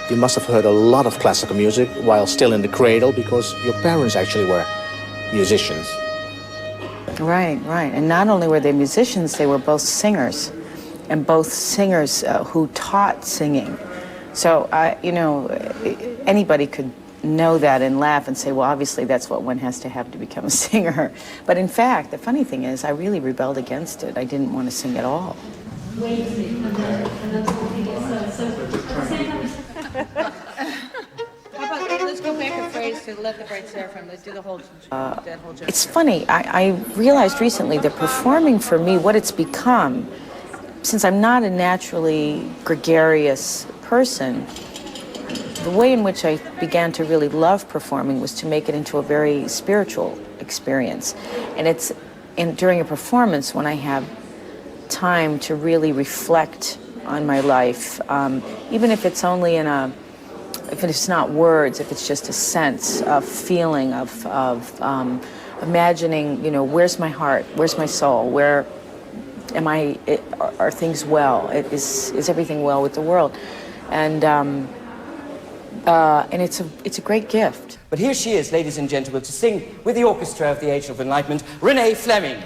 You must have heard a lot of classical music while still in the cradle because your parents actually were musicians. Right, right. And not only were they musicians, they were both singers, and both singers who taught singing. So, you know, anybody could know that and laugh and say, well, obviously that's what one has to have to become a singer. But in fact, the funny thing is, I really rebelled against it. I didn't want to sing at all. Let's go back a phrase to let the bright seraphim. Let's do the whole. That whole It's funny. I realized recently that performing for me, what it's become, since I'm not a naturally gregarious person, the way in which I began to really love performing was to make it into a very spiritual experience. And it's during a performance when I have time to really reflect on my life, even if it's only if it's not words, if it's just a sense of feeling, of imagining, you know, where's my heart, where's my soul, where am I, are things well, is everything well with the world? And it's a great gift. But here she is, ladies and gentlemen, to sing with the orchestra of the Age of Enlightenment, Renée Fleming.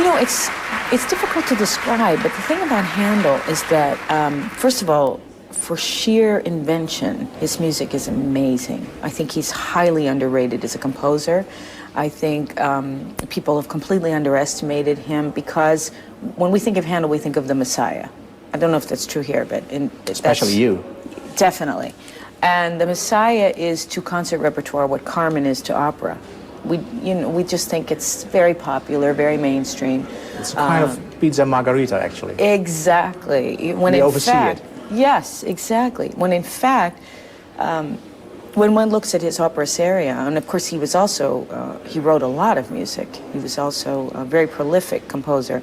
You know, it's difficult to describe, but the thing about Handel is that, first of all, for sheer invention, his music is amazing. I think he's highly underrated as a composer. I think people have completely underestimated him because when we think of Handel, we think of the Messiah. I don't know if that's true here, but Especially you. Definitely. And the Messiah is to concert repertoire what Carmen is to opera. We just think it's very popular, very mainstream. It's a kind of pizza margarita, actually. Exactly. When They in oversee fact, it. yes, exactly. When in fact, when one looks at his opera seria, and of course he was also, he wrote a lot of music. He was also a very prolific composer.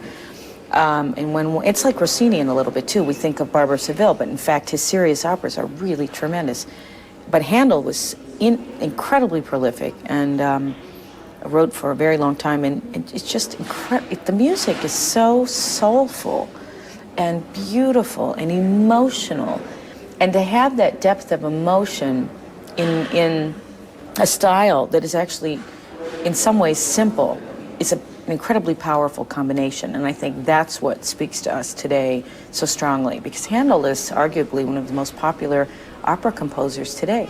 And when it's like Rossini in a little bit too. We think of Barber of Seville, but in fact his serious operas are really tremendous. But Handel was incredibly prolific and wrote for a very long time, and it's just incredible. The music is so soulful and beautiful and emotional, and to have that depth of emotion in a style that is actually in some ways simple is an incredibly powerful combination, and I think that's what speaks to us today so strongly, because Handel is arguably one of the most popular opera composers today.